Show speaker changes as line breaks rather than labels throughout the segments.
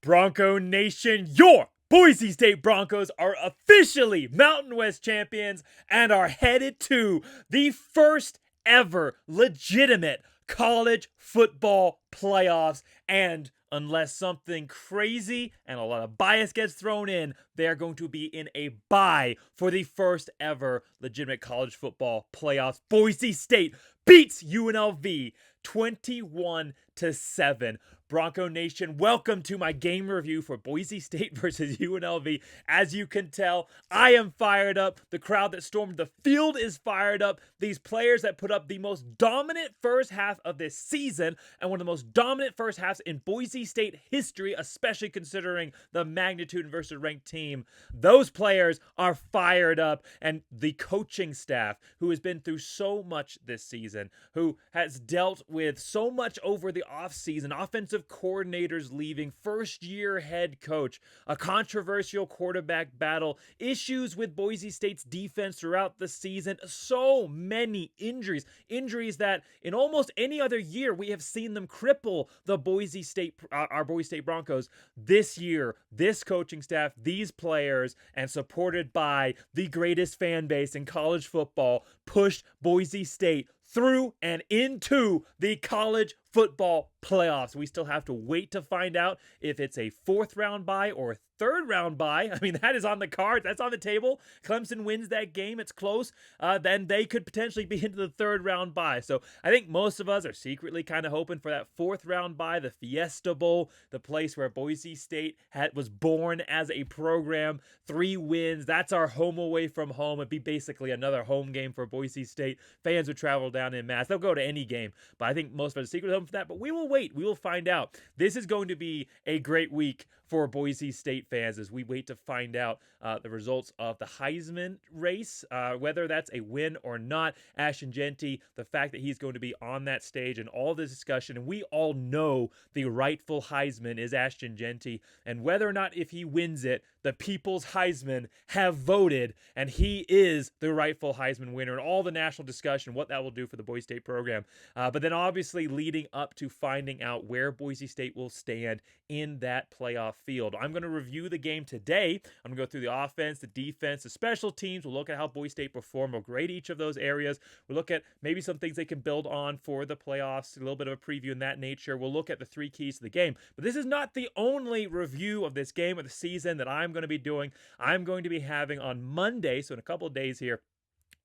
Bronco Nation, your Boise State Broncos are officially Mountain West champions and are headed to the first ever legitimate college football playoffs. And unless something crazy and a lot of bias gets thrown in, they are going to be in a bye for the first ever legitimate college football playoffs. Boise State beats UNLV 21-7. Bronco Nation, welcome to my game review for Boise State versus UNLV. As you can tell, I am fired up. The crowd that stormed the field is fired up. These players that put up the most dominant first half of this season and one of the most dominant first halves in Boise State history, especially considering the magnitude versus ranked team. Those players are fired up, and the coaching staff, who has been through so much this season, who has dealt with so much over the offseason, offensive coordinators leaving, first-year head coach, a controversial quarterback battle, issues with Boise State's defense throughout the season, so many injuries that in almost any other year we have seen them cripple the Boise State Broncos. This year, this coaching staff, these players, and supported by the greatest fan base in college football, pushed Boise State through and into the college football playoffs. We still have to wait to find out if it's a fourth round bye or a third round bye. I mean, that is on the card. That's on the table. Clemson wins that game. It's close. Then they could potentially be into the third round bye. So I think most of us are secretly kind of hoping for that fourth round bye, the Fiesta Bowl, the place where Boise State was born as a program. 3 wins. That's our home away from home. It'd be basically another home game for Boise State. Fans would travel down in mass. They'll go to any game, but I think most of us are secretly hoping for that. But we will wait. We will find out. This is going to be a great week for Boise State fans as we wait to find out the results of the Heisman race, whether that's a win or not. Ashton Jeanty, the fact that he's going to be on that stage and all this discussion, and we all know the rightful Heisman is Ashton Jeanty, and whether or not if he wins it, the people's Heisman have voted, and he is the rightful Heisman winner, and all the national discussion, what that will do for the Boise State program. But then obviously leading up to finding out where Boise State will stand in that playoff field. I'm going to review the game today. I'm going to go through the offense, the defense, the special teams. We'll look at how Boise State performed. We'll grade each of those areas. We'll look at maybe some things they can build on for the playoffs, a little bit of a preview in that nature. We'll look at the 3 keys to the game. But this is not the only review of this game or the season that I'm going to be doing. I'm going to be having on Monday, so in a couple of days here,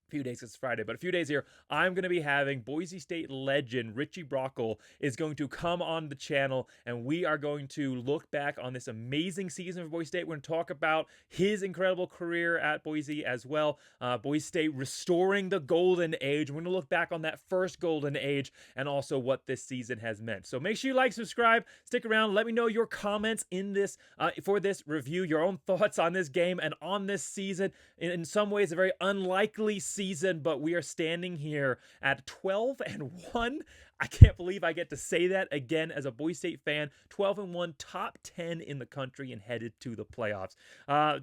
few days, it's Friday, but a few days here, I'm going to be having Boise State legend Richie Brockle is going to come on the channel, and we are going to look back on this amazing season for Boise State. We're going to talk about his incredible career at Boise as well. Boise State restoring the golden age. We're going to look back on that first golden age and also what this season has meant. So make sure you like, subscribe, stick around. Let me know your comments in this for this review, your own thoughts on this game and on this season. In some ways, a very unlikely season, but we are standing here at 12-1. I can't believe I get to say that again as a Boise State fan. 12-1, top 10 in the country and headed to the playoffs.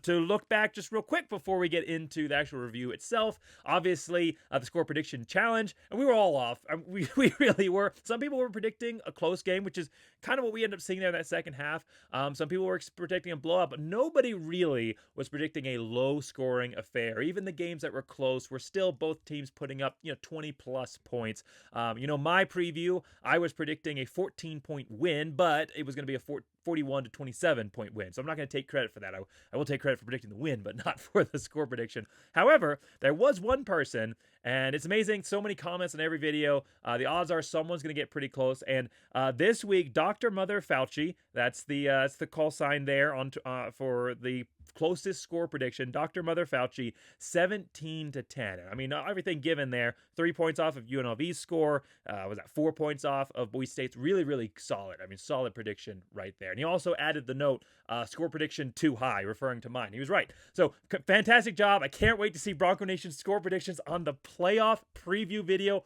To look back just real quick before we get into the actual review itself, obviously the score prediction challenge, and we were all off. We really were. Some people were predicting a close game, which is kind of what we ended up seeing there in that second half. Some people were predicting a blowout, but nobody really was predicting a low-scoring affair. Even the games that were close were still both teams putting up 20-plus points. My preview, I was predicting a 14-point win, but it was going to be a 41-27 point win. So I'm not going to take credit for that. I will take credit for predicting the win, but not for the score prediction. However, there was one person, and it's amazing, so many comments on every video. The odds are someone's going to get pretty close. And this week, Dr. Mother Fauci, that's the call sign there on for the closest score prediction, Dr. Mother Fauci, 17-10. I mean, everything given there. 3 points off of UNLV's score. Was that 4 points off of Boise State's? Really, really solid. I mean, solid prediction right there. And he also added the note, score prediction too high, referring to mine. He was right. So, fantastic job. I can't wait to see Bronco Nation score predictions on the playoff preview video.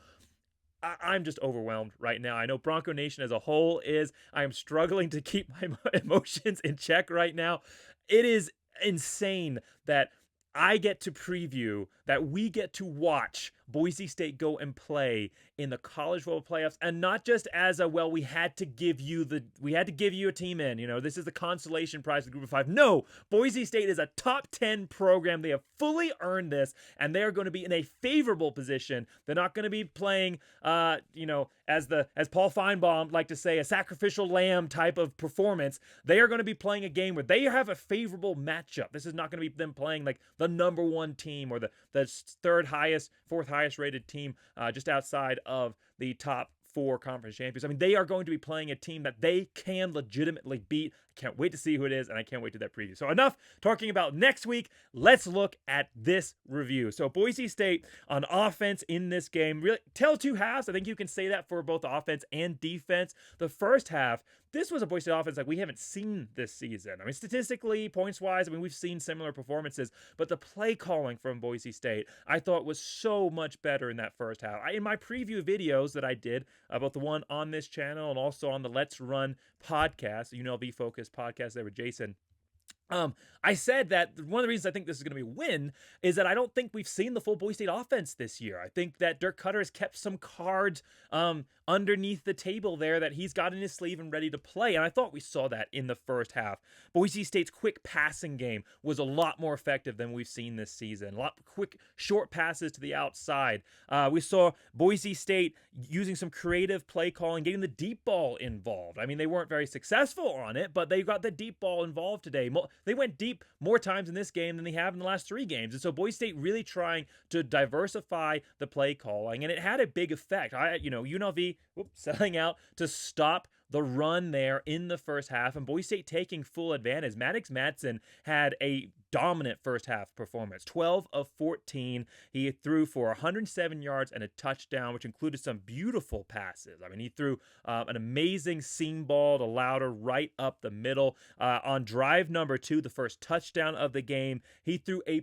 I'm just overwhelmed right now. I know Bronco Nation as a whole is. I am struggling to keep my emotions in check right now. It is insane that I get to preview, that we get to watch Boise State go and play in the college football playoffs, and not just as a, well, we had to give you a team in, this is the consolation prize for the group of 5. No, Boise State is a top 10 program. They have fully earned this, and they are going to be in a favorable position. They're not going to be playing as Paul Feinbaum liked to say, a sacrificial lamb type of performance. They are going to be playing a game where they have a favorable matchup. This is not going to be them playing like the number 1 team or the fourth highest rated team just outside of the top 4 conference champions. I mean, they are going to be playing a team that they can legitimately beat. I can't wait to see who it is, and I can't wait to that preview. So enough talking about next week. Let's look at this review. So Boise State on offense in this game, really tell 2 halves. I think you can say that for both offense and defense. The first half, this was a Boise State offense like we haven't seen this season. I mean, statistically, points-wise, we've seen similar performances, but the play calling from Boise State, I thought was so much better in that first half. In my preview videos that I did, both the one on this channel and also on the Let's Run podcast, UNLV focused podcast there with Jason, I said that one of the reasons I think this is going to be a win is that I don't think we've seen the full Boise State offense this year. I think that Dirk Cutter has kept some cards underneath the table there that he's got in his sleeve and ready to play, and I thought we saw that in the first half. Boise State's quick passing game was a lot more effective than we've seen this season. A lot of quick, short passes to the outside. We saw Boise State using some creative play calling, getting the deep ball involved. I mean, they weren't very successful on it, but they got the deep ball involved today. They went deep more times in this game than they have in the last 3 games. And so Boise State really trying to diversify the play calling, and it had a big effect. UNLV selling out to stop the run there in the first half, and Boise State taking full advantage. Maddox Madsen had a dominant first half performance. 12 of 14. He threw for 107 yards and a touchdown, which included some beautiful passes. I mean, he threw an amazing seam ball to Louder right up the middle. On drive number 2, the first touchdown of the game, he threw a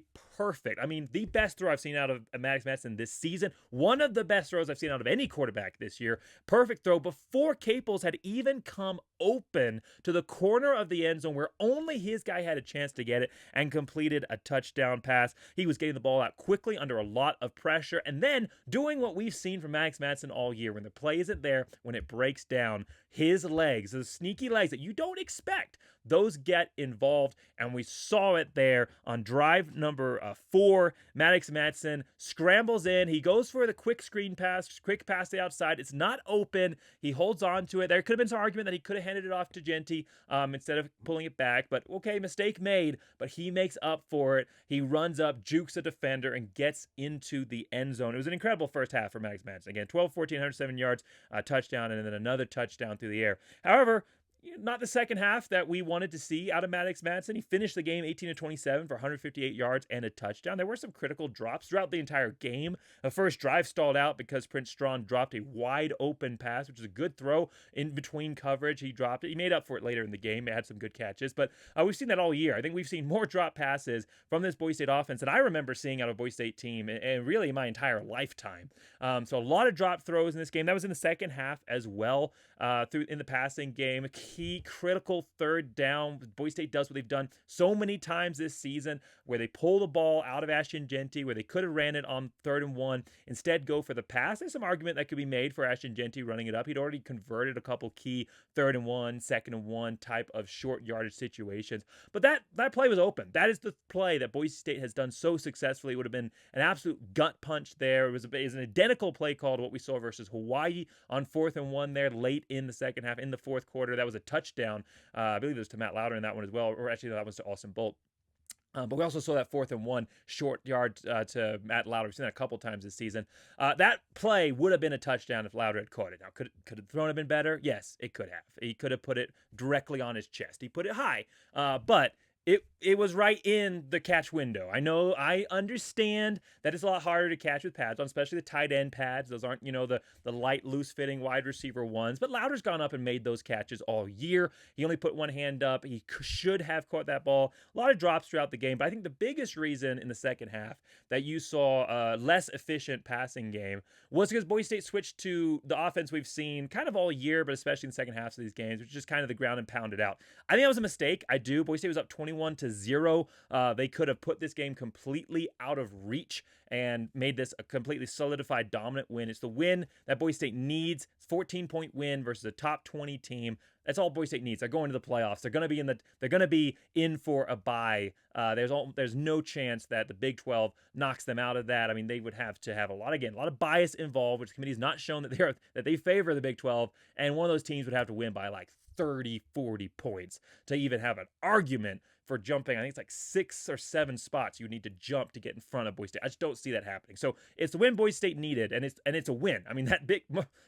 the best throw I've seen out of Maddox Madsen this season. One of the best throws I've seen out of any quarterback this year. Perfect throw before Caples had even come open to the corner of the end zone where only his guy had a chance to get it, and completed a touchdown pass. He was getting the ball out quickly under a lot of pressure, and then doing what we've seen from Maddox Madsen all year. When the play isn't there, when it breaks down, his legs, those sneaky legs that you don't expect, those get involved, and we saw it there on drive number 4. Maddox Madsen scrambles in. He goes for the quick pass to the outside. It's not open. He holds on to it. There could have been some argument that he could have handed it off to Jeanty instead of pulling it back, but okay, mistake made, but he makes up for it. He runs up, jukes a defender, and gets into the end zone. It was an incredible first half for Maddox Madsen. Again, 12, 14, 107 yards, touchdown, and then another touchdown through the air. However, not the second half that we wanted to see out of Maddox Madsen. He finished the game 18 of 27 for 158 yards and a touchdown. There were some critical drops throughout the entire game. The first drive stalled out because Prince Strawn dropped a wide open pass, which is a good throw in between coverage. He dropped it. He made up for it later in the game. He had some good catches, but we've seen that all year. I think we've seen more drop passes from this Boise State offense than I remember seeing out of a Boise State team and really my entire lifetime. So a lot of drop throws in this game. That was in the second half as well in the passing game. Key critical third down. Boise State does what they've done so many times this season, where they pull the ball out of Ashton Jeanty, where they could have ran it on 3rd and 1, instead go for the pass. There's some argument that could be made for Ashton Jeanty running it up. He'd already converted a couple key 3rd and 1, 2nd and 1 type of short yardage situations. But that play was open. That is the play that Boise State has done so successfully. It would have been an absolute gut punch there. It was an identical play call to what we saw versus Hawaii on 4th and 1 there late in the second half, in the 4th quarter. That was a touchdown. I believe it was to Matt Louder in that one as well, or actually that was to Austin Bolt. But we also saw that 4th and 1 short yard to Matt Louder. We've seen that a couple times this season. That play would have been a touchdown if Louder had caught it. Now, could the throw have been better? Yes, it could have. He could have put it directly on his chest. He put it high, but it was right in the catch window. I understand that it's a lot harder to catch with pads on, especially the tight end pads. Those aren't, the light, loose-fitting wide receiver ones. But Louder's gone up and made those catches all year. He only put one hand up. He should have caught that ball. A lot of drops throughout the game. But I think the biggest reason in the second half that you saw a less efficient passing game was because Boise State switched to the offense we've seen kind of all year, but especially in the second half of these games, which is just kind of the ground and pound it out. I think that was a mistake. I do. Boise State was up 21 21-0. They could have put this game completely out of reach and made this a completely solidified dominant win. It's the win that Boise State needs. 14-point win versus a top 20 team. That's all Boise State needs. They're going to the playoffs. They're going to be in for a bye. There's no chance that the Big 12 knocks them out of that. I mean, they would have to have a lot of bias involved, which the committee has not shown that they favor the Big 12, and one of those teams would have to win by like 30, 40 points to even have an argument for jumping. I think it's like 6 or 7 spots you would need to jump to get in front of Boise State. I just don't see that happening. So it's the win Boise State needed, and it's a win. I mean,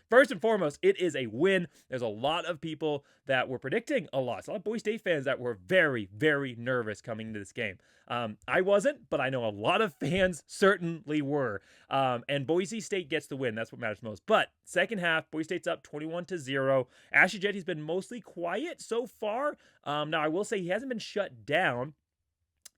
first and foremost, it is a win. There's a lot of people that were predicting a loss. A lot of Boise State fans that were very, very nervous coming into this game. I wasn't, but I know a lot of fans certainly were. And Boise State gets the win. That's what matters most. But second half, Boise State's up 21-0. Ashton Jeanty's been mostly quiet so far. Now, I will say he hasn't been shut down.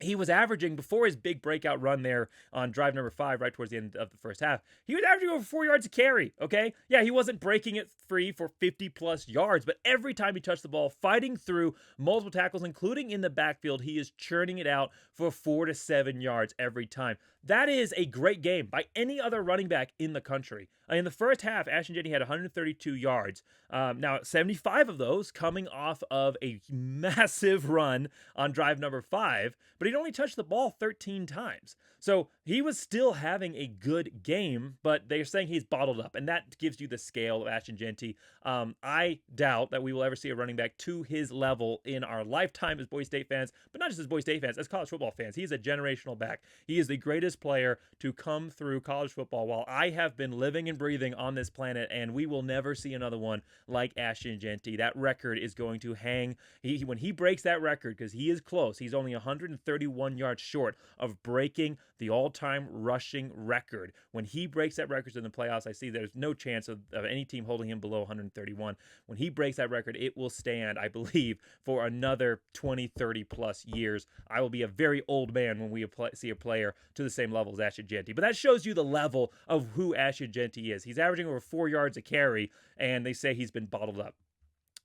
He was averaging, before his big breakout run there on drive number 5, right towards the end of the first half, he was averaging over 4 yards a carry, okay? Yeah, he wasn't breaking it free for 50-plus yards, but every time he touched the ball, fighting through multiple tackles, including in the backfield, he is churning it out for 4 to 7 yards every time. That is a great game by any other running back in the country. In the first half, Ashton Jeanty had 132 yards. Now, 75 of those coming off of a massive run on drive number 5, but he'd only touched the ball 13 times. So he was still having a good game, but they're saying he's bottled up, and that gives you the scale of Ashton Jeanty. I doubt that we will ever see a running back to his level in our lifetime as Boise State fans, but not just as Boise State fans, as college football fans. He's a generational back. He is the greatest player to come through college football while I have been living and breathing on this planet, and we will never see another one like Ashton Jeanty. That record is going to hang. When he breaks that record, because he is close, he's only 131 yards short of breaking the all-time rushing record. When he breaks that record in the playoffs, I see there's no chance of any team holding him below 131. When he breaks that record, it will stand, I believe, for another 20, 30 plus years. I will be a very old man when we see a player to the same level as Ashton Jeanty. But that shows you the level of who Ashton Jeanty is. He's averaging over 4 yards a carry, and they say he's been bottled up.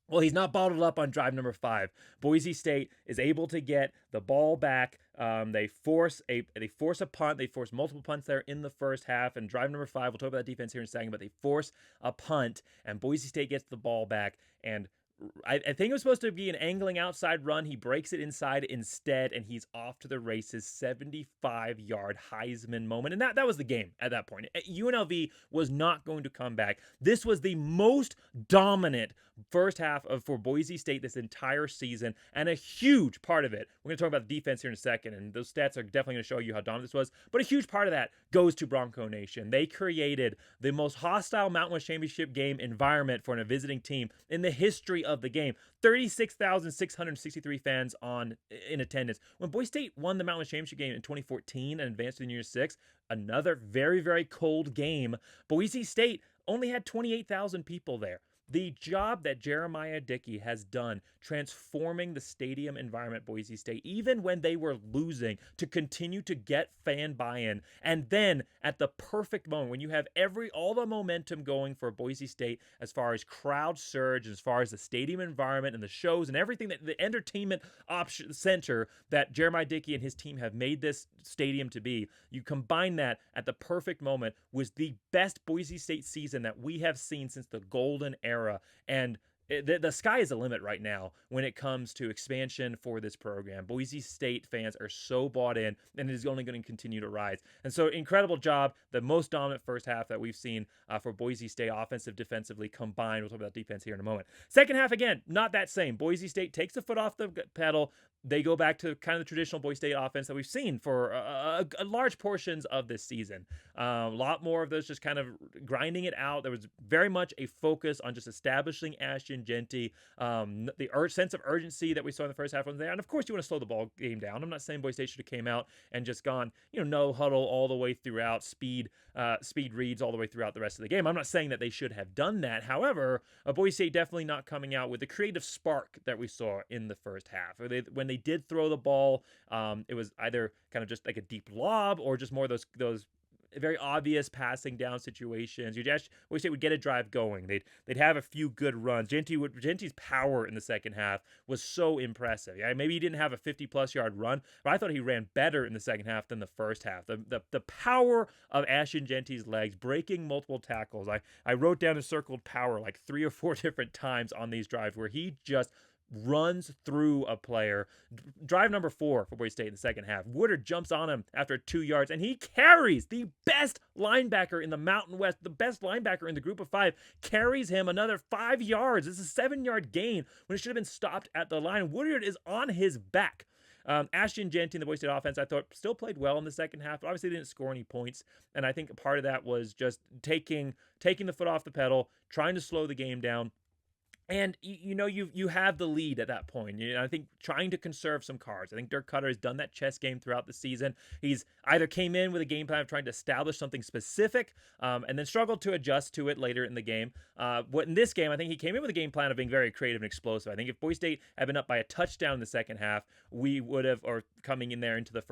Well, he's not bottled up on drive number 5. Boise State is able to get the ball back. They force a punt. They force multiple punts there in the first half. And drive number 5, we'll talk about that defense here in a second, but they force a punt, and Boise State gets the ball back. And I think it was supposed to be an angling outside run. He breaks it inside instead, and he's off to the races. 75-yard Heisman moment. And that was the game at that point. UNLV was not going to come back. This was the most dominant first half for Boise State this entire season, and a huge part of it. We're going to talk about the defense here in a second, and those stats are definitely going to show you how dominant this was. But a huge part of that goes to Bronco Nation. They created the most hostile Mountain West Championship game environment for a visiting team in the history of the game. 36,663 fans in attendance. When Boise State won the Mountain West Championship game in 2014 and advanced to the New Year's Six, another very, very cold game, Boise State only had 28,000 people there. The job that Jeremiah Dickey has done transforming the stadium environment at Boise State, even when they were losing, to continue to get fan buy-in. And then at the perfect moment, when you have all the momentum going for Boise State as far as crowd surge, as far as the stadium environment and the shows and everything, that the entertainment center that Jeremiah Dickey and his team have made this stadium to be, you combine that at the perfect moment, was the best Boise State season that we have seen since the golden era. And the sky is the limit right now when it comes to expansion for this program. Boise State fans are so bought in, and it is only going to continue to rise. And so, incredible job. The most dominant first half that we've seen for Boise State, offensive, defensively combined. We'll talk about defense here in a moment. Second half, again, not that same. Boise State takes the foot off the pedal. They go back to kind of the traditional Boise State offense that we've seen for large portions of this season. A lot more of those just kind of grinding it out. There was very much a focus on just establishing Ashton Jeanty. The sense of urgency that we saw in the first half was there. And of course, you want to slow the ball game down. I'm not saying Boise State should have came out and just gone, no huddle all the way throughout, speed reads all the way throughout the rest of the game. I'm not saying that they should have done that. However, Boise State definitely not coming out with the creative spark that we saw in the first half. When they did throw the ball, it was either kind of just like a deep lob or just more of those very obvious passing down situations. Boise State would get a drive going. They'd have a few good runs. Jeanty's power in the second half was so impressive. Yeah, maybe he didn't have a 50-plus yard run, but I thought he ran better in the second half than the first half. The power of Ashton Jeanty's legs, breaking multiple tackles. I wrote down and circled power like 3 or 4 different times on these drives where he just runs through a player. Drive number 4 for Boise State in the second half. Woodard jumps on him after 2 yards, and he carries the best linebacker in the Mountain West, the best linebacker in the group of 5, carries him another 5 yards. This is a 7-yard gain when it should have been stopped at the line. Woodard is on his back. Ashton Jeanty in the Boise State offense, I thought, still played well in the second half, but obviously didn't score any points. And I think part of that was just taking the foot off the pedal, trying to slow the game down. And you have the lead at that point. I think trying to conserve some cards. I think Dirk Cutter has done that chess game throughout the season. He's either came in with a game plan of trying to establish something specific, and then struggled to adjust to it later in the game. In this game, I think he came in with a game plan of being very creative and explosive. I think if Boise State had been up by a touchdown in the second half, we would have, or coming in there into the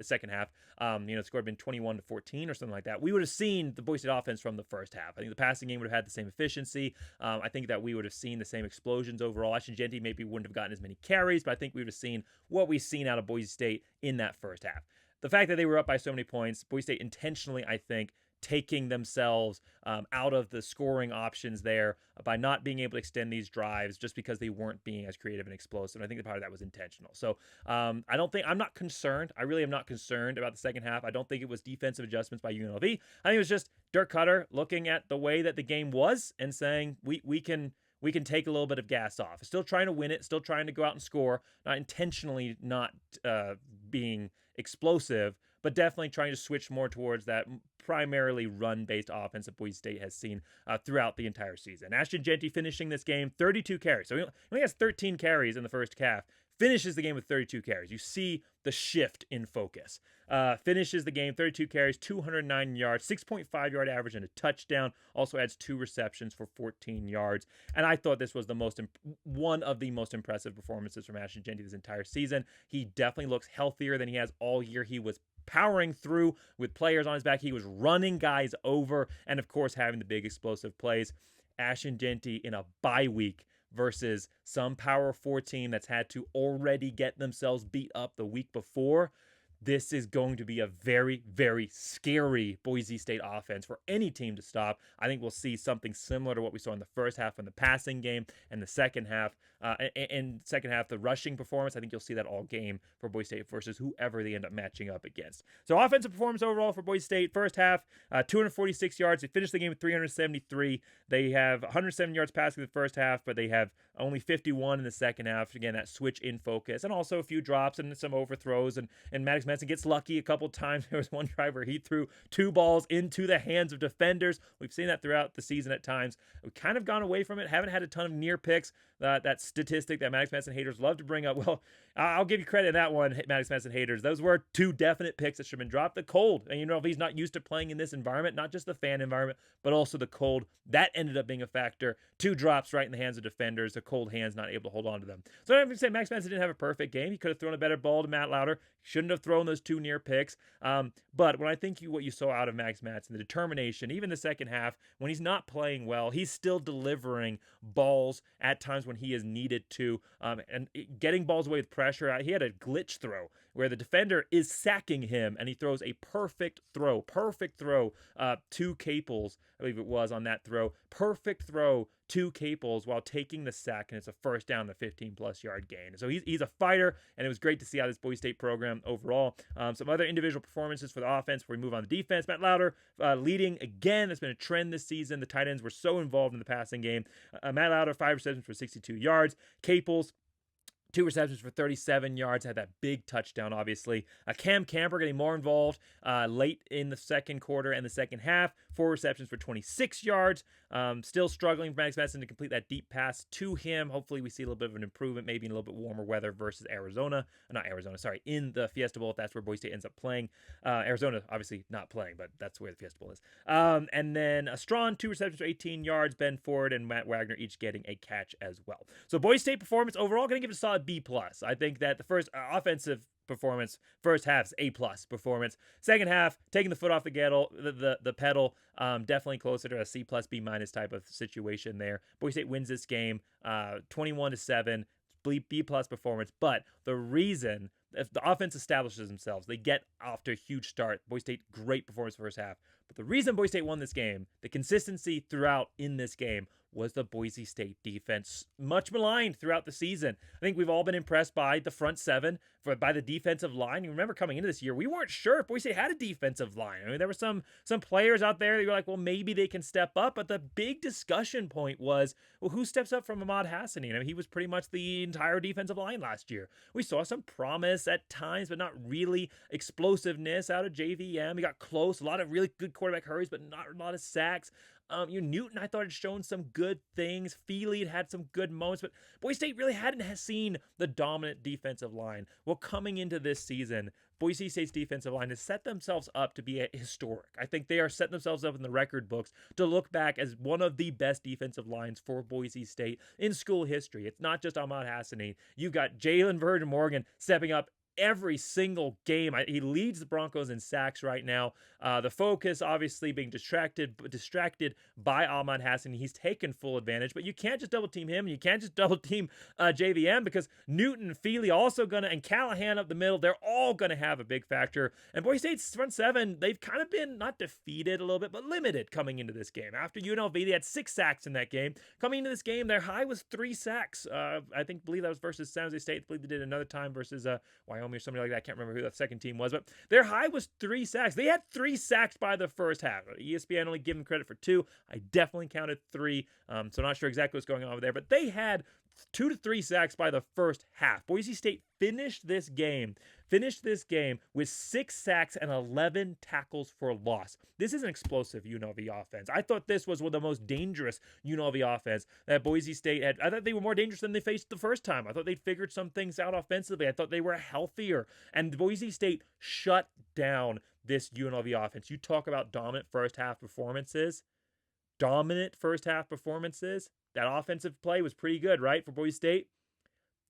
second half, the score had been 21-14 or something like that. We would have seen the Boise State offense from the first half. I think the passing game would have had the same efficiency. I think that we would have seen the same explosions overall. Ashton Jeanty maybe wouldn't have gotten as many carries, but I think we would have seen what we've seen out of Boise State in that first half. The fact that they were up by so many points, Boise State intentionally, I think, taking themselves out of the scoring options there by not being able to extend these drives just because they weren't being as creative and explosive. And I think part of that was intentional. So I'm not concerned. I really am not concerned about the second half. I don't think it was defensive adjustments by UNLV. I think it was just Dirk Cutter looking at the way that the game was and saying we can take a little bit of gas off. Still trying to win it, still trying to go out and score, not intentionally not being explosive, but definitely trying to switch more towards that primarily run-based offense that Boise State has seen throughout the entire season. Ashton Jeanty finishing this game 32 carries. So he only has 13 carries in the first half. Finishes the game with 32 carries. You see the shift in focus. Finishes the game 32 carries, 209 yards, 6.5 yard average, and a touchdown. Also adds 2 receptions for 14 yards. And I thought this was one of the most impressive performances from Ashton Jeanty this entire season. He definitely looks healthier than he has all year. He was powering through with players on his back. He was running guys over, and of course having the big explosive plays. Ashton Jeanty in a bye week versus some Power 4 team that's had to already get themselves beat up the week before. This is going to be a very, very scary Boise State offense for any team to stop. I think we'll see something similar to what we saw in the first half in the passing game, and the second half, the rushing performance. I think you'll see that all game for Boise State versus whoever they end up matching up against. So offensive performance overall for Boise State. First half, 246 yards. They finished the game with 373. They have 107 yards passing in the first half, but they have only 51 in the second half. Again, that switch in focus, and also a few drops and some overthrows. And Maddox Madsen gets lucky a couple times. There was one drive where he threw 2 balls into the hands of defenders. We've seen that throughout the season at times. We've kind of gone away from it. Haven't had a ton of near picks. That statistic that Maddox Madsen haters love to bring up. Well, I'll give you credit in that one, Maddox Madsen haters. Those were 2 definite picks that should have been dropped. The cold, and if he's not used to playing in this environment, not just the fan environment, but also the cold, that ended up being a factor. 2 drops right in the hands of defenders. The cold hands not able to hold on to them. So I'm going to say Max Madsen didn't have a perfect game. He could have thrown a better ball to Matt Lauder. Shouldn't have thrown those 2 near picks. But when I think what you saw out of Max Madsen, the determination, even the second half, when he's not playing well, he's still delivering balls at times when he is needed to, and getting balls away with pressure. He had a glitch throw where the defender is sacking him, and he throws a perfect throw to Caples, I believe it was on that throw. Perfect throw to Caples while taking the sack, and it's a first down, the 15-plus yard gain. So he's a fighter, and it was great to see how this Boise State program overall. Some other individual performances for the offense before we move on to defense. Matt Lauder leading again. That's been a trend this season. The tight ends were so involved in the passing game. Matt Lauder, 5 receptions for 62 yards. Caples, 2 receptions for 37 yards, had that big touchdown, obviously. Cam Camper getting more involved late in the second quarter and the second half. 4 receptions for 26 yards. Still struggling for Max Madsen to complete that deep pass to him. Hopefully we see a little bit of an improvement, maybe in a little bit warmer weather versus in the Fiesta Bowl, if that's where Boise State ends up playing. Arizona, obviously not playing, but that's where the Fiesta Bowl is. And then Strawn, 2 receptions for 18 yards. Ben Ford and Matt Wagner each getting a catch as well. So Boise State performance overall, going to give it a solid B+. I think that the first offensive performance. First half's A+ performance. Second half, taking the foot off the pedal. Definitely closer to a C+, B- type of situation there. Boise State wins this game 21-7. B+ performance. But the reason, if the offense establishes themselves, they get off to a huge start. Boise State, great performance first half. But the reason Boise State won this game, the consistency throughout in this game, was the Boise State defense. Much maligned throughout the season. I think we've all been impressed by the front seven, by the defensive line. You remember coming into this year, we weren't sure if Boise State had a defensive line. I mean, there were some players out there that you were like, well, maybe they can step up. But the big discussion point was, well, who steps up from Ahmad Hassani? I mean, he was pretty much the entire defensive line last year. We saw some promise at times, but not really explosiveness out of JVM. He got close, a lot of really good quarterback hurries, but not a lot of sacks. Newton, I thought, had shown some good things. Feely had some good moments, but Boise State really hadn't seen the dominant defensive line. Well, coming into this season, Boise State's defensive line has set themselves up to be historic. I think they are setting themselves up in the record books to look back as one of the best defensive lines for Boise State in school history. It's not just Ahmad Hassani. You've got Jalen Virgin Morgan stepping up every single game. He leads the Broncos in sacks right now. The focus obviously being distracted by Ahmad Hassani. He's taken full advantage, but you can't just double team him. You can't just double team JVM, because Newton, Feely and Callahan up the middle, they're all gonna have a big factor. And Boise State's front seven, they've kind of been not defeated a little bit, but limited coming into this game. After UNLV, they had 6 sacks in that game. Coming into this game, their high was 3 sacks. Believe that was versus San Jose State. I believe they did another time versus Wyoming or somebody like that. I can't remember who that second team was, but their high was 3 sacks. They had 3 sacks by the first half. ESPN only gave them credit for 2. I definitely counted 3, so not sure exactly what's going on over there, but they had 2 to 3 sacks by the first half. Boise State finished this game with 6 sacks and 11 tackles for loss. This is an explosive UNLV offense. I thought this was one of the most dangerous UNLV offense that Boise State had. I thought they were more dangerous than they faced the first time. I thought they'd figured some things out offensively. I thought they were healthier. And Boise State shut down this UNLV offense. You talk about dominant first half performances. That offensive play was pretty good, right, for Boise State?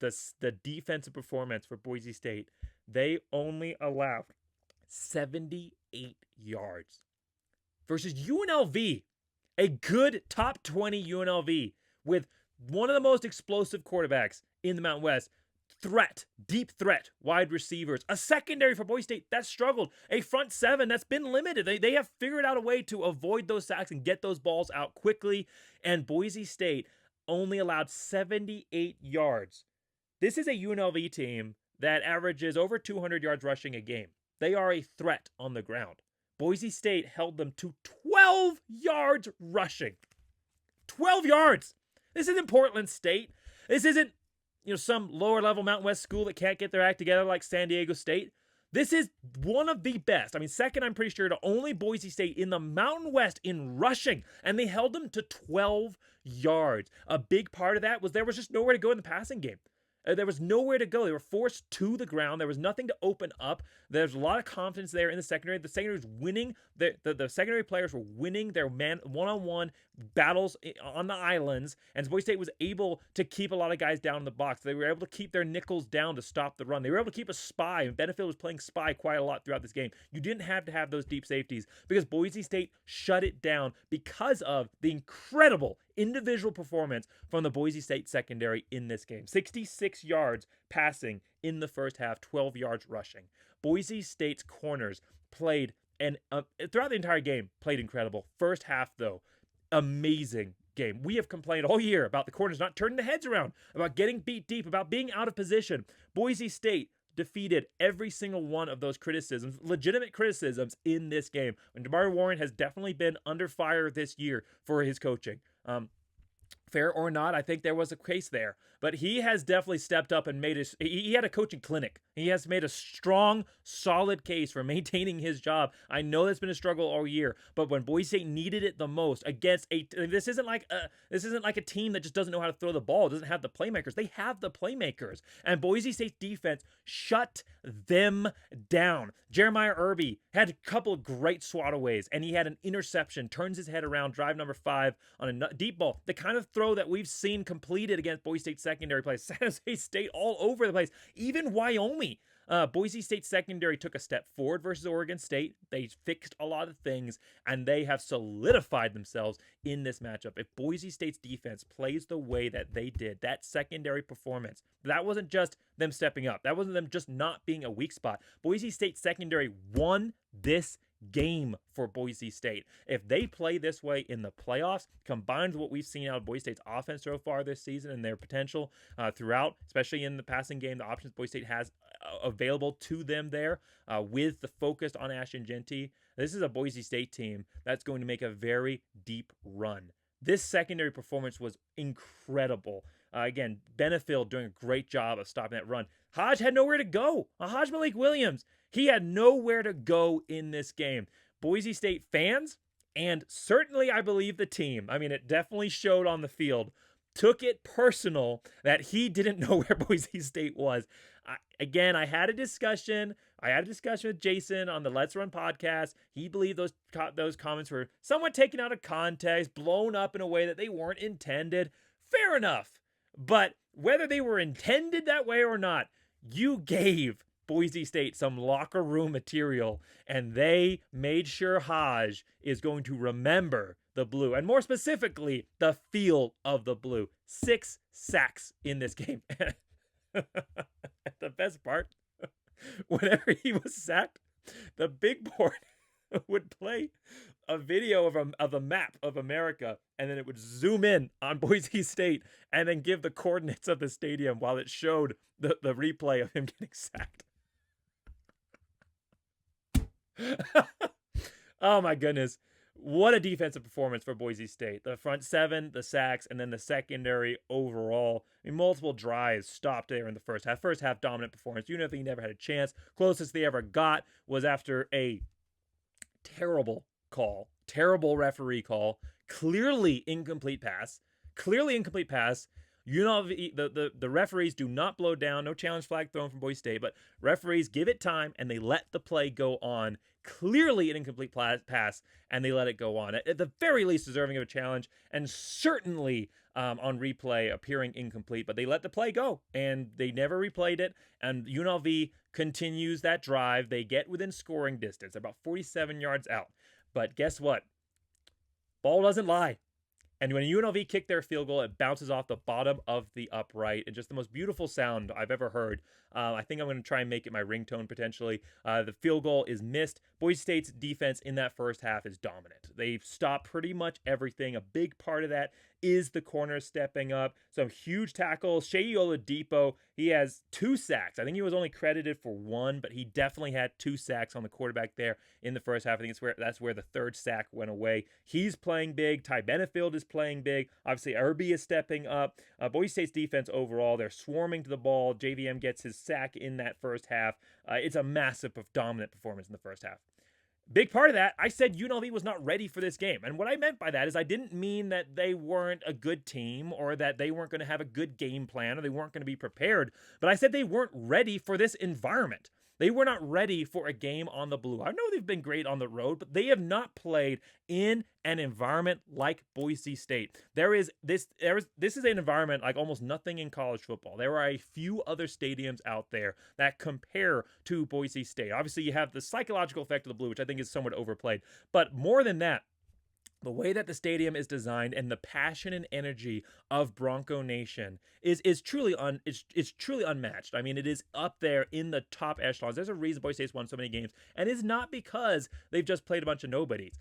The defensive performance for Boise State, they only allowed 78 yards versus UNLV, a good top 20 UNLV with one of the most explosive quarterbacks in the Mountain West. Deep threat, wide receivers, a secondary for Boise State that struggled, a front seven that's been limited. They have figured out a way to avoid those sacks and get those balls out quickly, and Boise State only allowed 78 yards. This is a UNLV team that averages over 200 yards rushing a game. They are a threat on the ground. Boise State held them to 12 yards rushing. 12 yards! This isn't Portland State. This isn't some lower level Mountain West school that can't get their act together like San Diego State. This is one of the best. I mean, second, I'm pretty sure, to only Boise State in the Mountain West in rushing, and they held them to 12 yards. A big part of that was there was just nowhere to go in the passing game. There was nowhere to go. They were forced to the ground. There was nothing to open up. There's a lot of confidence there in the secondary. The secondary was winning. The secondary players were winning their one-on-one battles on the islands, and Boise State was able to keep a lot of guys down in the box. They were able to keep their nickels down to stop the run. They were able to keep a spy, and Benefield was playing spy quite a lot throughout this game. You didn't have to have those deep safeties because Boise State shut it down because of the incredible individual performance from the Boise State secondary in this game. 66 yards passing in the first half, 12 yards rushing. Boise State's corners played, and throughout the entire game, played incredible. First half, though, amazing game. We have complained all year about the corners not turning the heads around, about getting beat deep, about being out of position. Boise State defeated every single one of those criticisms, legitimate criticisms, in this game. And Damari Warren has definitely been under fire this year for his coaching. Fair or not, I think there was a case there. But he has definitely stepped up and he had a coaching clinic. He has made a strong, solid case for maintaining his job. I know that's been a struggle all year, but when Boise State needed it the most against this isn't like a team that just doesn't know how to throw the ball, doesn't have the playmakers. They have the playmakers. And Boise State's defense shut them down. Jeremiah Irby had a couple of great swataways, and he had an interception, turns his head around, drive number 5 on a deep ball. The kind of throw row that we've seen completed against Boise State secondary plays. San Jose State all over the place. Even Wyoming. Boise State secondary took a step forward versus Oregon State. They fixed a lot of things, and they have solidified themselves in this matchup. If Boise State's defense plays the way that they did, that secondary performance, that wasn't just them stepping up. That wasn't them just not being a weak spot. Boise State secondary won this game for Boise State. If they play this way in the playoffs, combined with what we've seen out of Boise State's offense so far this season and their potential throughout, especially in the passing game, the options Boise State has available to them there with the focus on Ashton Jeanty, this is a Boise State team that's going to make a very deep run. This secondary performance was incredible. Again, Benefield doing a great job of stopping that run. Hodge had nowhere to go. Hodge Malik Williams, he had nowhere to go in this game. Boise State fans, and certainly I believe the team, I mean, it definitely showed on the field, took it personal that he didn't know where Boise State was. I had a discussion with Jason on the Let's Run podcast. He believed those comments were somewhat taken out of context, blown up in a way that they weren't intended. Fair enough. But whether they were intended that way or not, you gave Boise State some locker room material, and they made sure Hodge is going to remember the blue, and more specifically, the feel of the blue. 6 sacks in this game. The best part, whenever he was sacked, the big board would play a video of a map of America, and then it would zoom in on Boise State and then give the coordinates of the stadium while it showed the replay of him getting sacked. Oh my goodness. What a defensive performance for Boise State. The front 7, the sacks, and then the secondary overall. I mean, multiple drives stopped there in the first half. First half dominant performance. UNLV never had a chance. Closest they ever got was after a terrible call. Terrible referee call. Clearly incomplete pass. UNLV, the referees do not blow down. No challenge flag thrown from Boise State, but referees give it time and they let the play go on. Clearly an incomplete pass, and they let it go on. At the very least, deserving of a challenge, and certainly on replay appearing incomplete. But they let the play go, and they never replayed it. And UNLV continues that drive. They get within scoring distance, about 47 yards out. But guess what? Ball doesn't lie. And when UNLV kicked their field goal, it bounces off the bottom of the upright. And just the most beautiful sound I've ever heard. I think I'm going to try and make it my ringtone potentially. The field goal is missed. Boise State's defense in that first half is dominant. They've stopped pretty much everything. A big part of that is the corners stepping up. Some huge tackles. Shea Oladipo, he has 2 sacks. I think he was only credited for 1, but he definitely had 2 sacks on the quarterback there in the first half. I think that's where the 3rd sack went away. He's playing big. Ty Benefield is playing big. Obviously, Irby is stepping up. Boise State's defense overall, they're swarming to the ball. JVM gets his sack in that first half. It's a massive dominant performance in the first half. Big part of that, I said UNLV was not ready for this game. And what I meant by that is I didn't mean that they weren't a good team or that they weren't going to have a good game plan or they weren't going to be prepared. But I said they weren't ready for this environment. They were not ready for a game on the blue. I know they've been great on the road, but they have not played in an environment like Boise State. This is an environment like almost nothing in college football. There are a few other stadiums out there that compare to Boise State. Obviously, you have the psychological effect of the blue, which I think is somewhat overplayed. But more than that, the way that the stadium is designed and the passion and energy of Bronco Nation is truly unmatched. I mean, it is up there in the top echelons. There's a reason Boise State's won so many games, and it's not because they've just played a bunch of nobodies.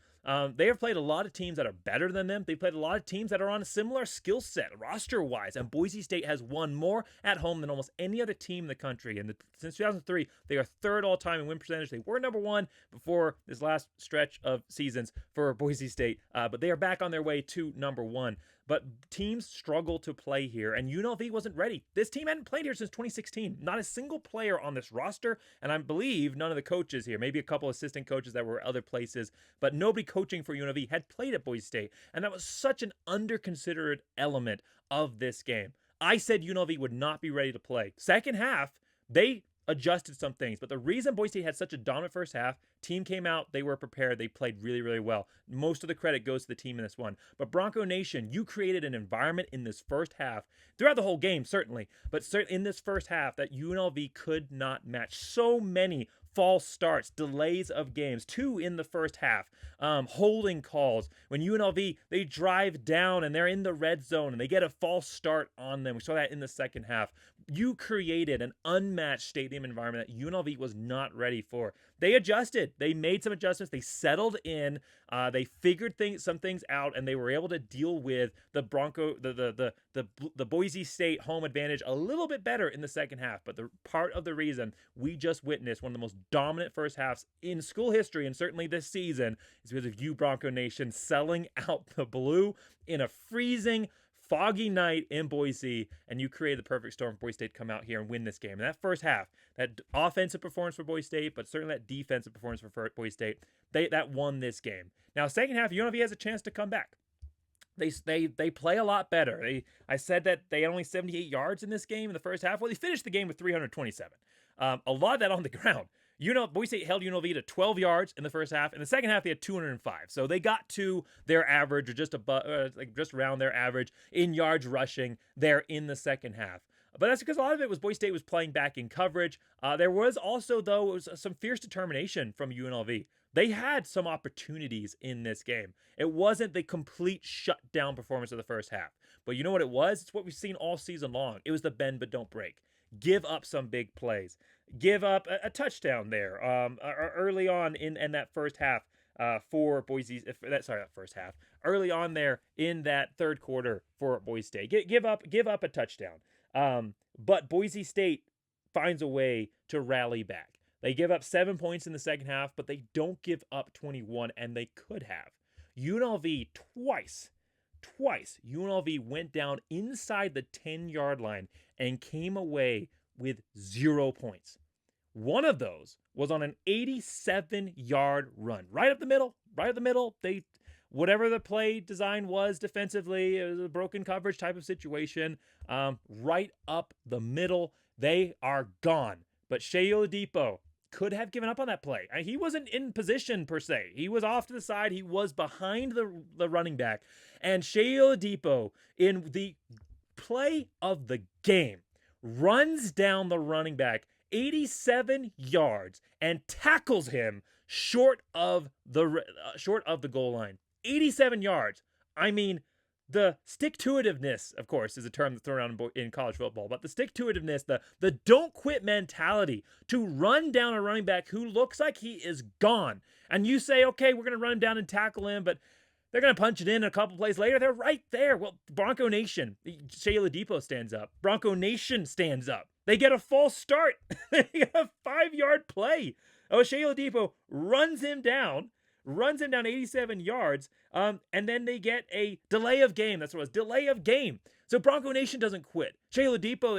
They have played a lot of teams that are better than them. They've played a lot of teams that are on a similar skill set, roster-wise, and Boise State has won more at home than almost any other team in the country. And since 2003, they are 3rd all-time in win percentage. They were number 1 before this last stretch of seasons for Boise State, but they are back on their way to number 1. But teams struggle to play here, and UNLV wasn't ready. This team hadn't played here since 2016. Not a single player on this roster, and I believe none of the coaches here, maybe a couple assistant coaches that were other places, but nobody coaching for UNLV had played at Boise State, and that was such an underconsidered element of this game. I said UNLV would not be ready to play. Second half, they adjusted some things. But the reason Boise State had such a dominant first half, team came out, they were prepared, they played really, really well. Most of the credit goes to the team in this one. But Bronco Nation, you created an environment in this first half, throughout the whole game, certainly, but in this first half that UNLV could not match. So many false starts, delays of games, 2 in the first half, holding calls. When UNLV, they drive down and they're in the red zone and they get a false start on them. We saw that in the second half. You created an unmatched stadium environment that UNLV was not ready for. They adjusted. They made some adjustments. They settled in. They figured some things out, and they were able to deal with the Boise State home advantage a little bit better in the second half. But the part of the reason we just witnessed one of the most dominant first halves in school history, and certainly this season, is because of you, Bronco Nation, selling out the blue in a freezing, foggy night in Boise, and you created the perfect storm for Boise State to come out here and win this game. And that first half, that offensive performance for Boise State, but certainly that defensive performance for Boise State, that won this game. Now, second half, UNLV has a chance to come back. They play a lot better. I said that they had only 78 yards in this game in the first half. Well, they finished the game with 327. A lot of that on the ground. Boise State held UNLV to 12 yards in the first half. In the second half, they had 205. So they got to their average, or just around their average in yards rushing there in the second half. But that's because a lot of it was Boise State was playing back in coverage. There was also, though, some fierce determination from UNLV. They had some opportunities in this game. It wasn't the complete shutdown performance of the first half. But you know what it was? It's what we've seen all season long. It was the bend but don't break. Give up some big plays. Give up a touchdown there early on in that first half for Boise. Not first half. Early on there in that third quarter for Boise State. Give up a touchdown. But Boise State finds a way to rally back. They give up 7 points in the second half, but they don't give up 21, and they could have. UNLV twice, UNLV went down inside the 10-yard line and came away with 0 points. One of those was on an 87-yard run. Right up the middle. Whatever the play design was defensively, it was a broken coverage type of situation. Right up the middle. They are gone. But Shea Oladipo could have given up on that play. He wasn't in position per se. He was off to the side. He was behind the running back. And Shea Oladipo, in the play of the game, runs down the running back 87 yards and tackles him short of the goal line. 87 yards. I mean, the stick-to-itiveness, of course, is a term that's thrown around in college football, but the stick-to-itiveness, the don't-quit mentality to run down a running back who looks like he is gone. And you say, okay, we're going to run him down and tackle him, but they're going to punch it in a couple plays later. They're right there. Well, Bronco Nation, Shea Oladipo stands up. Bronco Nation stands up. They get a false start. They get a 5-yard play. Shea Oladipo runs him down 87 yards, and then they get a delay of game. That's what it was, delay of game. So Bronco Nation doesn't quit. Shea Oladipo,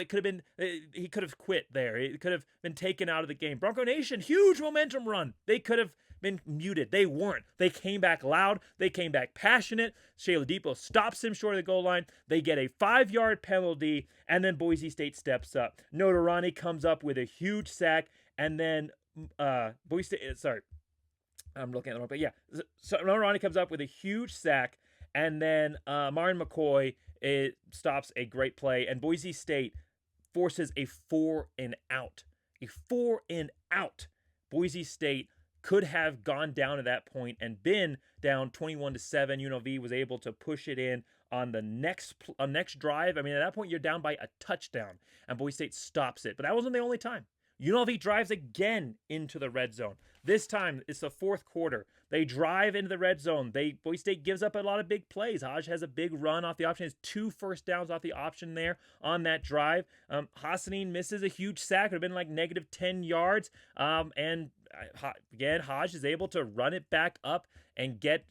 he could have quit there. It could have been taken out of the game. Bronco Nation, huge momentum run. They could have been muted. They weren't. They came back loud. They came back passionate. Shea Oladipo stops him short of the goal line. They get a 5-yard penalty, and then Boise State steps up. Notarani comes up with a huge sack, and then Boise State, I'm looking at the wrong, but yeah. So Notarani comes up with a huge sack, and then Marin McCoy stops a great play, and Boise State forces a 4-and-out. A 4-and-out. Boise State could have gone down at that point and been down 21-7. UNLV was able to push it in on the next drive. I mean, at that point, you're down by a touchdown, and Boise State stops it. But that wasn't the only time. UNLV drives again into the red zone. This time, it's the fourth quarter. They drive into the red zone. Boise State gives up a lot of big plays. Hodge has a big run off the option. Has 2 first downs off the option there on that drive. Hassanin misses a huge sack. It would have been like negative 10 yards. And again, Hodge is able to run it back up and get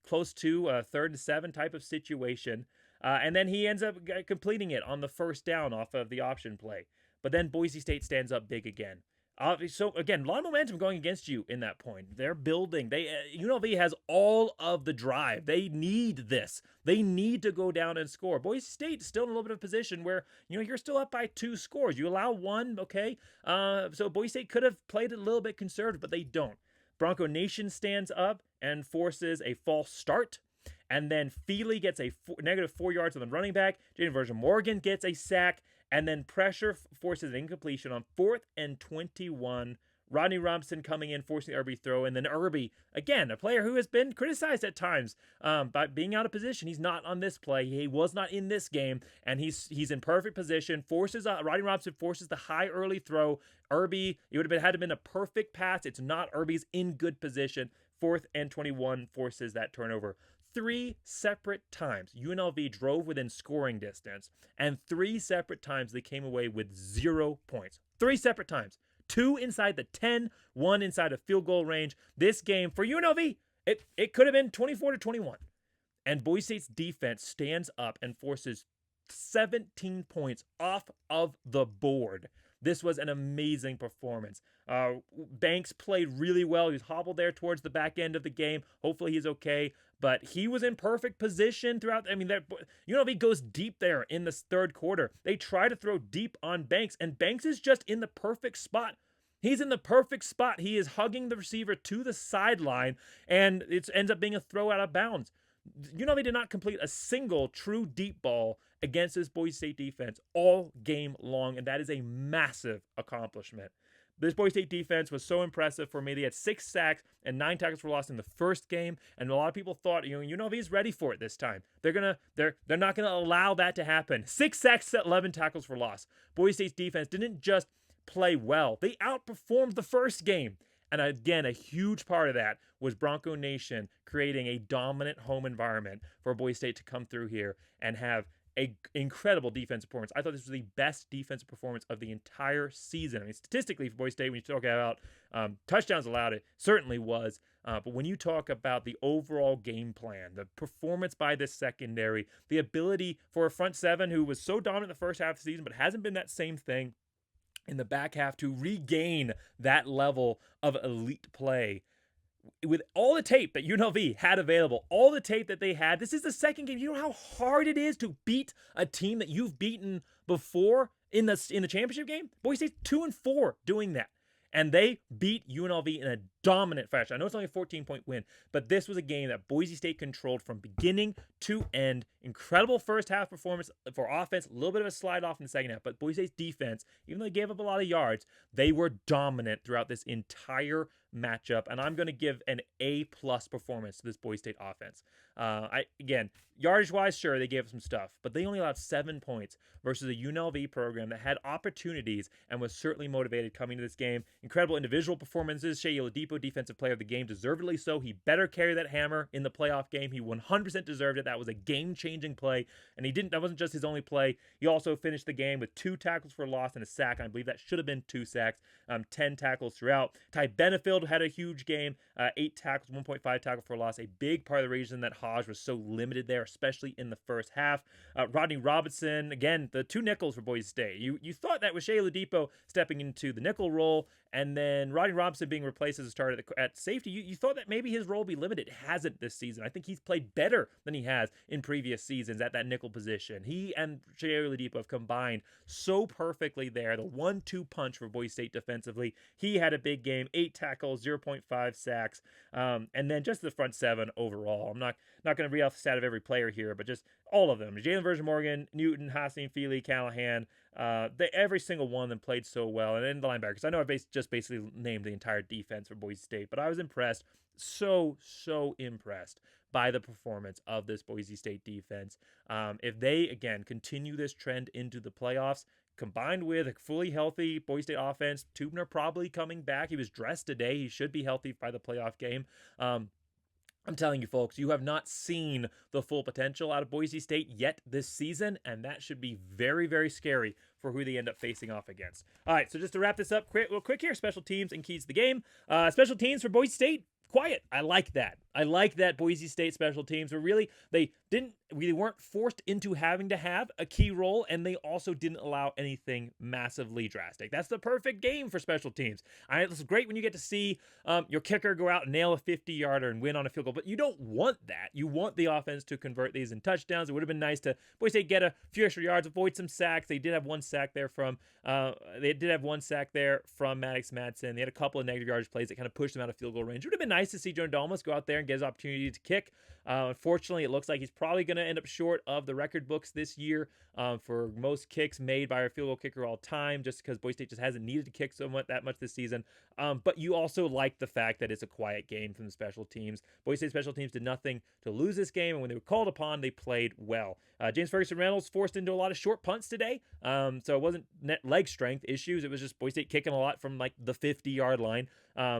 close to a 3rd and 7 type of situation. And then he ends up completing it on the first down off of the option play. But then Boise State stands up big again. So again, a lot of momentum going against you in that point. They're building. UNLV has all of the drive. They need this. They need to go down and score. Boise State still in a little bit of position where you're still up by 2 scores. You allow one, okay. So Boise State could have played it a little bit conservative, but they don't. Bronco Nation stands up and forces a false start. And then Feely gets a negative 4 yards on the running back. Jaden Version Morgan gets a sack. And then pressure forces an incompletion on 4th and 21. Rodney Robinson coming in, forcing the Irby throw. And then Irby, again, a player who has been criticized at times by being out of position. He's not on this play. He was not in this game. And he's in perfect position. Rodney Robinson forces the high early throw. Irby, it would have had to have been a perfect pass. It's not. Irby's in good position. 4th and 21 forces that turnover. 3 separate times UNLV drove within scoring distance, and 3 separate times they came away with 0 points. 3 separate times. 2 inside the 10, 1 inside of field goal range. This game for UNLV, it could have been 24-21. And Boise State's defense stands up and forces 17 points off of the board. This was an amazing performance. Banks played really well. He was hobbled there towards the back end of the game. Hopefully he's okay. But he was in perfect position throughout. I mean, UNLV goes deep there in the 3rd quarter. They try to throw deep on Banks, and Banks is just in the perfect spot. He's in the perfect spot. He is hugging the receiver to the sideline, and it ends up being a throw out of bounds. UNLV did not complete a single true deep ball against this Boise State defense all game long, and that is a massive accomplishment. This Boise State defense was so impressive for me. They had 6 sacks and 9 tackles for loss in the first game, and a lot of people thought, UNLV is ready for it this time. They're not gonna allow that to happen. 6 sacks, 11 tackles for loss. Boise State's defense didn't just play well; they outperformed the first game. And again, a huge part of that was Bronco Nation creating a dominant home environment for Boise State to come through here and have an incredible defensive performance. I thought this was the best defensive performance of the entire season. I mean, statistically for Boise State, when you talk about touchdowns allowed, it certainly was. But when you talk about the overall game plan, the performance by this secondary, the ability for a front seven who was so dominant in the first half of the season but hasn't been that same thing in the back half to regain that level of elite play. With all the tape that UNLV had available, all the tape that they had, this is the second game. You know how hard it is to beat a team that you've beaten before in the championship game? Boise State's 2-4 doing that. And they beat UNLV in a dominant fashion. I know it's only a 14-point win, but this was a game that Boise State controlled from beginning to end. Incredible first half performance for offense, a little bit of a slide off in the second half, but Boise State's defense, even though they gave up a lot of yards, they were dominant throughout this entire matchup, and I'm going to give an A+ performance to this Boise State offense. Again, yardage-wise, sure, they gave up some stuff, but they only allowed 7 points versus a UNLV program that had opportunities and was certainly motivated coming to this game. Incredible individual performances. Shea Oladipo, defensive player of the game, deservedly so. He better carry that hammer in the playoff game. He 100% deserved it. That was a game-changing play, and that wasn't just his only play. He also finished the game with 2 tackles for loss and a sack. I believe that should have been 2 sacks, 10 tackles throughout. Ty Benefield had a huge game, 8 tackles, 1.5 tackle for loss. A big part of the reason that Hodge was so limited there, especially in the first half. Rodney Robinson, again, the 2 nickels for Boise State. You thought that was Shea Oladipo stepping into the nickel role, and then Rodney Robinson being replaced as a starter at safety. You thought that maybe his role would be limited. It hasn't this season. I think he's played better than he has in previous seasons at that nickel position. He and Shea Oladipo have combined so perfectly there. The 1-2 punch for Boise State defensively. He had a big game, 8 tackles, 0.5 sacks, and then just the front 7 overall. I'm not going to read off the stat of every player here, but just all of them. Jalen Version Morgan, Newton, Hassan, Feely, Callahan, every single one of them played so well. And then the linebackers. I know I just basically named the entire defense for Boise State, but I was impressed, so impressed by the performance of this Boise State defense. If they, again, continue this trend into the playoffs, combined with a fully healthy Boise State offense, Tubner probably coming back. He was dressed today. He should be healthy by the playoff game. I'm telling you, folks, you have not seen the full potential out of Boise State yet this season, and that should be very, very scary for who they end up facing off against. All right, so just to wrap this up real quick here, special teams and keys to the game. Special teams for Boise State, quiet. I like that. I like that Boise State special teams were really, they weren't forced into having to have a key role, and they also didn't allow anything massively drastic. That's the perfect game for special teams. It's great when you get to see your kicker go out and nail a 50-yarder and win on a field goal, but you don't want that. You want the offense to convert these in touchdowns. It would have been nice to Boise State get a few extra yards, avoid some sacks. They did have one sack there from Maddox Madsen. They had a couple of negative yardage plays that kind of pushed them out of field goal range. It would have been nice to see Jonah Dalmas go out there and get his opportunity to kick. Unfortunately, it looks like he's probably going to end up short of the record books this year for most kicks made by a field goal kicker all time, just because Boise State just hasn't needed to kick that much this season. But you also like the fact that it's a quiet game from the special teams. Boise State special teams did nothing to lose this game, and when they were called upon, they played well. James Ferguson Reynolds forced into a lot of short punts today, so it wasn't net leg strength issues. It was just Boise State kicking a lot from like the 50-yard line.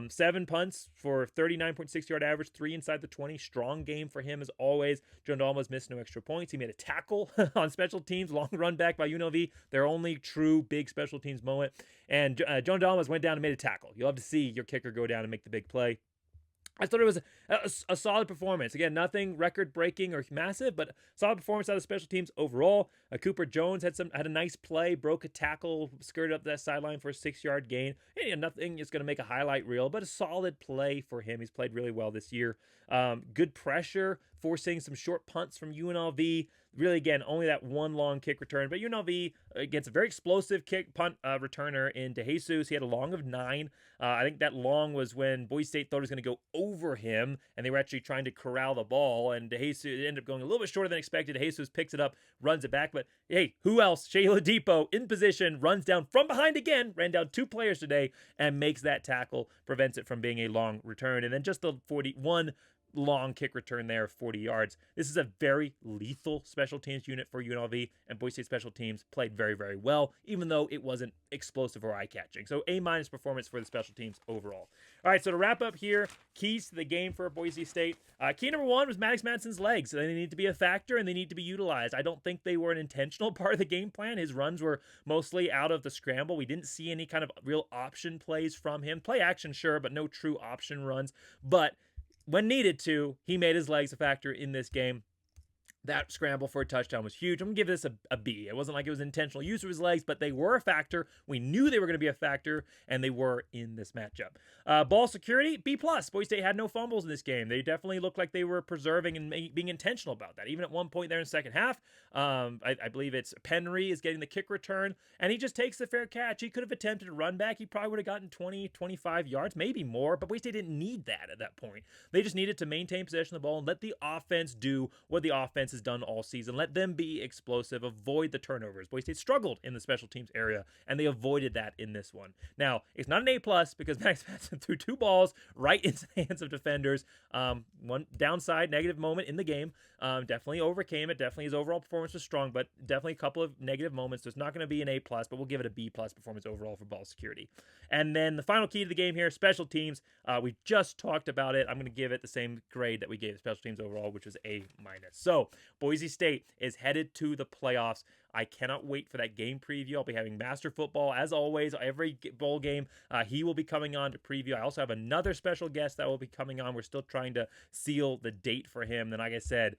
7 punts for 39.6 yard average, 3 inside the 20. Strong game for him as always. Jonah Dalmas missed no extra points. He made a tackle on special teams, long run back by UNLV, their only true big special teams moment. And Jonah Dalmas went down and made a tackle. You'll have to see your kicker go down and make the big play. I thought it was a solid performance. Again, nothing record-breaking or massive, but solid performance out of special teams overall. Cooper Jones had a nice play, broke a tackle, skirted up that sideline for a 6-yard gain. And, nothing is going to make a highlight reel, but a solid play for him. He's played really well this year. Good pressure, forcing some short punts from UNLV. Really, again, only that one long kick return. But UNLV against a very explosive kick punt returner in DeJesus. He had a long of 9. I think that long was when Boise State thought it was going to go over him, and they were actually trying to corral the ball. And DeJesus ended up going a little bit shorter than expected. DeJesus picks it up, runs it back. But hey, who else? Shea Ladipo in position, runs down from behind again, ran down 2 players today, and makes that tackle, prevents it from being a long return. And then just the 41 long kick return there, 40 yards. This is a very lethal special teams unit for UNLV, and Boise State special teams played very, very well, even though it wasn't explosive or eye-catching. So A- performance for the special teams overall. All right, so to wrap up here, keys to the game for Boise State. Key number 1 was Maddox Madsen's legs. They need to be a factor, and they need to be utilized. I don't think they were an intentional part of the game plan. His runs were mostly out of the scramble. We didn't see any kind of real option plays from him. Play action, sure, but no true option runs. But when needed to, he made his legs a factor in this game. That scramble for a touchdown was huge. I'm going to give this a B. It wasn't like it was intentional use of his legs, but they were a factor. We knew they were going to be a factor, and they were in this matchup. Ball security, B+. Boise State had no fumbles in this game. They definitely looked like they were preserving and being intentional about that. Even at one point there in the second half, I believe it's Penry is getting the kick return, and he just takes the fair catch. He could have attempted a run back. He probably would have gotten 20, 25 yards, maybe more, but Boise State didn't need that at that point. They just needed to maintain possession of the ball and let the offense do what the offense has done all season. Let them be explosive, avoid the turnovers. Boise State struggled in the special teams area, and they avoided that in this one. Now, it's not an A+, because Maddox Madsen threw 2 balls right into the hands of defenders. One downside, negative moment in the game. Definitely overcame it. Definitely his overall performance was strong, but definitely a couple of negative moments. So it's not going to be an A+, but we'll give it a B+ performance overall for ball security. And then the final key to the game here, special teams. We just talked about it. I'm going to give it the same grade that we gave special teams overall, which was A-. So Boise State is headed to the playoffs. I cannot wait for that game preview. I'll be having Master Football, as always, every bowl game. He will be coming on to preview. I also have another special guest that will be coming on. We're still trying to seal the date for him. Then, like I said,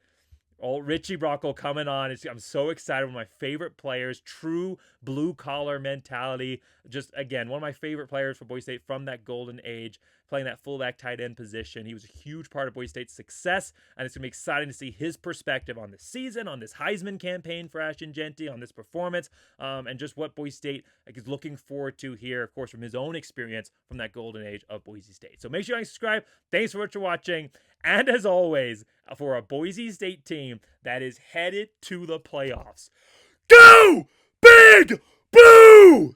old Richie Brocco coming on. I'm so excited. One of my favorite players, true blue-collar mentality. Just, again, one of my favorite players for Boise State from that golden age, playing that fullback tight end position. He was a huge part of Boise State's success, and it's going to be exciting to see his perspective on the season, on this Heisman campaign for Ashton Jeanty, on this performance, and just what Boise State is looking forward to here, of course, from his own experience from that golden age of Boise State. So make sure you subscribe. Thanks for what you're watching. And as always, for a Boise State team that is headed to the playoffs, go Big Blue!